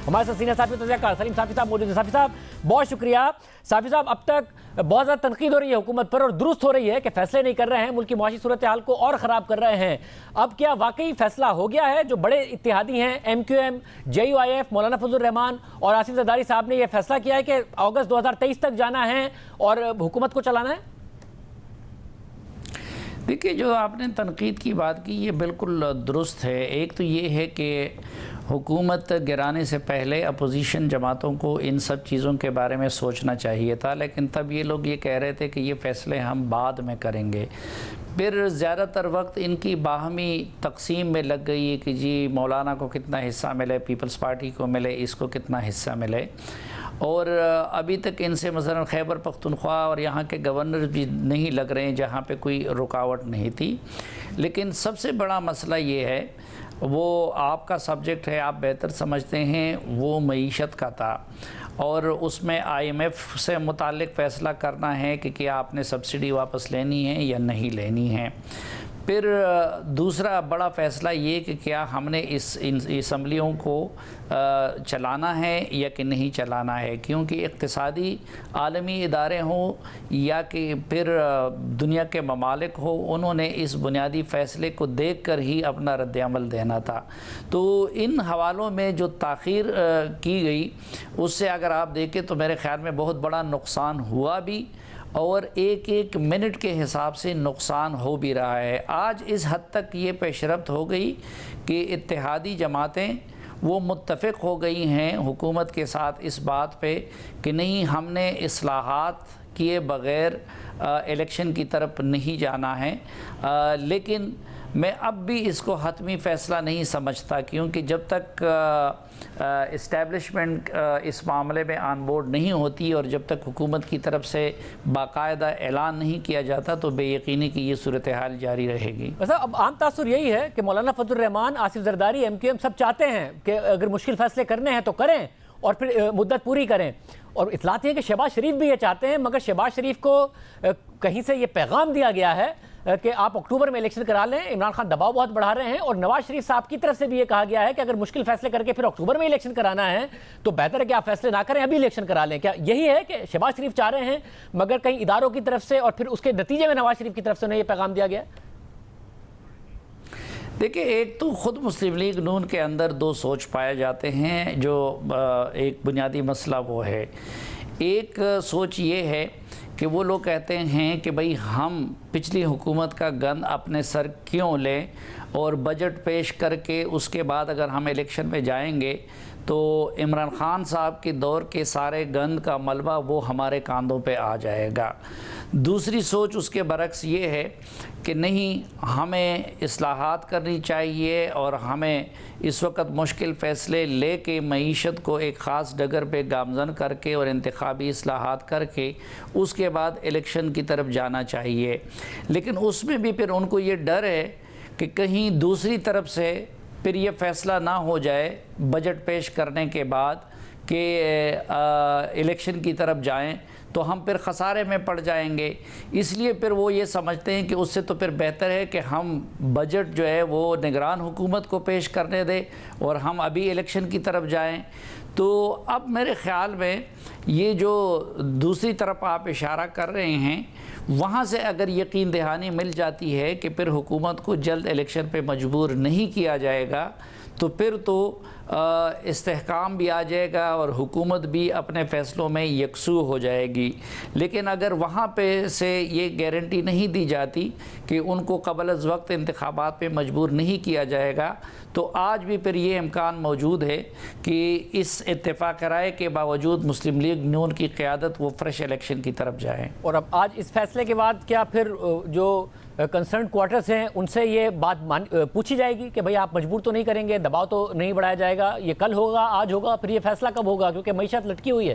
ہمارے ساتھ سینئر صحافی تجزیہ سلیم صافی صاحب موجود ہیں۔ صافی صاحب بہت شکریہ۔ صافی صاحب اب تک بہت زیادہ تنقید ہو رہی ہے حکومت پر اور درست ہو رہی ہے کہ فیصلے نہیں کر رہے ہیں، ملک کی معاشی صورتحال کو اور خراب کر رہے ہیں۔ اب کیا واقعی فیصلہ ہو گیا ہے؟ جو بڑے اتحادی ہیں MQM، JUIF، مولانا فضل الرحمان اور آصف زرداری صاحب نے یہ فیصلہ کیا ہے کہ اگست 2023 تک جانا ہے اور حکومت کو چلانا ہے؟ دیکھیے، جو آپ نے تنقید کی بات کی یہ بالکل درست ہے۔ ایک تو یہ ہے کہ حکومت گرانے سے پہلے اپوزیشن جماعتوں کو ان سب چیزوں کے بارے میں سوچنا چاہیے تھا، لیکن تب یہ لوگ یہ کہہ رہے تھے کہ یہ فیصلے ہم بعد میں کریں گے۔ پھر زیادہ تر وقت ان کی باہمی تقسیم میں لگ گئی کہ جی مولانا کو کتنا حصہ ملے، پیپلز پارٹی کو ملے، اس کو کتنا حصہ ملے، اور ابھی تک ان سے مثلا خیبر پختونخوا اور یہاں کے گورنر بھی نہیں لگ رہے ہیں جہاں پہ کوئی رکاوٹ نہیں تھی۔ لیکن سب سے بڑا مسئلہ یہ ہے، وہ آپ کا سبجیکٹ ہے، آپ بہتر سمجھتے ہیں، وہ معیشت کا تھا، اور اس میں IMF سے متعلق فیصلہ کرنا ہے کہ کیا آپ نے سبسڈی واپس لینی ہے یا نہیں لینی ہے۔ پھر دوسرا بڑا فیصلہ یہ کہ کیا ہم نے اس اسمبلیوں کو چلانا ہے یا کہ نہیں چلانا ہے، کیونکہ اقتصادی عالمی ادارے ہوں یا کہ پھر دنیا کے ممالک ہو، انہوں نے اس بنیادی فیصلے کو دیکھ کر ہی اپنا رد عمل دینا تھا۔ تو ان حوالوں میں جو تاخیر کی گئی اس سے اگر آپ دیکھیں تو میرے خیال میں بہت بڑا نقصان ہوا بھی، اور ایک ایک منٹ کے حساب سے نقصان ہو بھی رہا ہے۔ آج اس حد تک یہ پیش رفت ہو گئی کہ اتحادی جماعتیں وہ متفق ہو گئی ہیں حکومت کے ساتھ اس بات پہ کہ نہیں، ہم نے اصلاحات کیے بغیر الیکشن کی طرف نہیں جانا ہے۔ لیکن میں اب بھی اس کو حتمی فیصلہ نہیں سمجھتا، کیونکہ جب تک اسٹیبلشمنٹ اس معاملے میں آن بورڈ نہیں ہوتی اور جب تک حکومت کی طرف سے باقاعدہ اعلان نہیں کیا جاتا تو بے یقینی کی یہ صورتحال جاری رہے گی۔ ویسے اب عام تاثر یہی ہے کہ مولانا فضل الرحمان، آصف زرداری، MQM سب چاہتے ہیں کہ اگر مشکل فیصلے کرنے ہیں تو کریں اور پھر مدت پوری کریں، اور اطلاعات یہ کہ شہباز شریف بھی یہ چاہتے ہیں، مگر شہباز شریف کو کہیں سے یہ پیغام دیا گیا ہے کہ آپ اکتوبر میں الیکشن کرا لیں۔ عمران خان دباؤ بہت بڑھا رہے ہیں، اور نواز شریف صاحب کی طرف سے بھی یہ کہا گیا ہے کہ اگر مشکل فیصلے کر کے پھر اکتوبر میں الیکشن کرانا ہے تو بہتر ہے کہ آپ فیصلے نہ کریں، ابھی الیکشن کرا لیں۔ کیا یہی ہے کہ شہباز شریف چاہ رہے ہیں مگر کئی اداروں کی طرف سے اور پھر اس کے نتیجے میں نواز شریف کی طرف سے انہیں یہ پیغام دیا گیا ہے؟ دیکھیں، ایک تو خود مسلم لیگ نون کے اندر دو سوچ پائے جاتے ہیں، جو ایک بنیادی مسئلہ وہ ہے۔ ایک سوچ یہ ہے کہ وہ لوگ کہتے ہیں کہ بھئی ہم پچھلی حکومت کا گند اپنے سر کیوں لیں، اور بجٹ پیش کر کے اس کے بعد اگر ہم الیکشن میں جائیں گے تو عمران خان صاحب کے دور کے سارے گند کا ملبہ وہ ہمارے کاندھوں پہ آ جائے گا۔ دوسری سوچ اس کے برعکس یہ ہے کہ نہیں، ہمیں اصلاحات کرنی چاہیے اور ہمیں اس وقت مشکل فیصلے لے کے معیشت کو ایک خاص ڈگر پہ گامزن کر کے اور انتخابی اصلاحات کر کے اس کے بعد الیکشن کی طرف جانا چاہیے۔ لیکن اس میں بھی پھر ان کو یہ ڈر ہے کہ کہیں دوسری طرف سے پھر یہ فیصلہ نہ ہو جائے بجٹ پیش کرنے کے بعد کہ الیکشن کی طرف جائیں تو ہم پھر خسارے میں پڑ جائیں گے۔ اس لیے پھر وہ یہ سمجھتے ہیں کہ اس سے تو پھر بہتر ہے کہ ہم بجٹ جو ہے وہ نگران حکومت کو پیش کرنے دیں اور ہم ابھی الیکشن کی طرف جائیں۔ تو اب میرے خیال میں یہ جو دوسری طرف آپ اشارہ کر رہے ہیں، وہاں سے اگر یقین دہانی مل جاتی ہے کہ پھر حکومت کو جلد الیکشن پہ مجبور نہیں کیا جائے گا تو پھر تو استحکام بھی آ جائے گا اور حکومت بھی اپنے فیصلوں میں یکسو ہو جائے گی۔ لیکن اگر وہاں پہ سے یہ گارنٹی نہیں دی جاتی کہ ان کو قبل از وقت انتخابات پہ مجبور نہیں کیا جائے گا تو آج بھی پھر یہ امکان موجود ہے کہ اس اتفاق رائے کے باوجود مسلم لیگ نون کی قیادت وہ فریش الیکشن کی طرف جائے۔ اور اب آج اس فیصلے کے بعد کیا پھر جو کنسرن کوارٹرز ہیں ان سے یہ بات پوچھی جائے گی کہ بھئی آپ مجبور تو نہیں کریں گے، دباؤ تو نہیں بڑھایا جائے گا، یہ کل ہوگا، آج ہوگا، پھر یہ فیصلہ کب ہوگا؟ کیونکہ معیشت لٹکی ہوئی ہے۔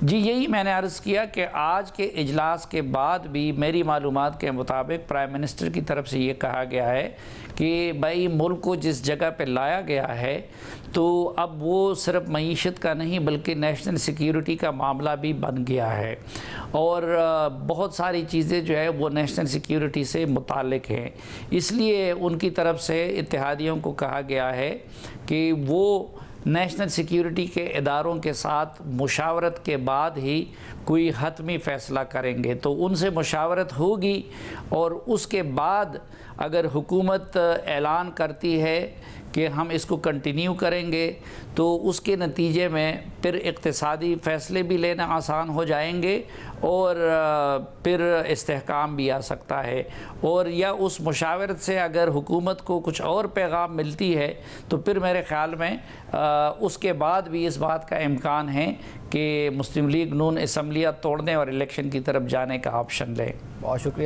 جی یہی میں نے عرض کیا کہ آج کے اجلاس کے بعد بھی میری معلومات کے مطابق پرائم منسٹر کی طرف سے یہ کہا گیا ہے کہ بھائی ملک کو جس جگہ پہ لایا گیا ہے تو اب وہ صرف معیشت کا نہیں بلکہ نیشنل سیکیورٹی کا معاملہ بھی بن گیا ہے، اور بہت ساری چیزیں جو ہے وہ نیشنل سیکیورٹی سے متعلق ہیں۔ اس لیے ان کی طرف سے اتحادیوں کو کہا گیا ہے کہ وہ نیشنل سیکیورٹی کے اداروں کے ساتھ مشاورت کے بعد ہی کوئی حتمی فیصلہ کریں گے، تو ان سے مشاورت ہوگی اور اس کے بعد اگر حکومت اعلان کرتی ہے کہ ہم اس کو کنٹینیو کریں گے تو اس کے نتیجے میں پھر اقتصادی فیصلے بھی لینا آسان ہو جائیں گے اور پھر استحکام بھی آ سکتا ہے، اور یا اس مشاورت سے اگر حکومت کو کچھ اور پیغام ملتی ہے تو پھر میرے خیال میں اس کے بعد بھی اس بات کا امکان ہے کہ مسلم لیگ نون اسمبلیاں توڑنے اور الیکشن کی طرف جانے کا آپشن لے۔ بہت شکریہ۔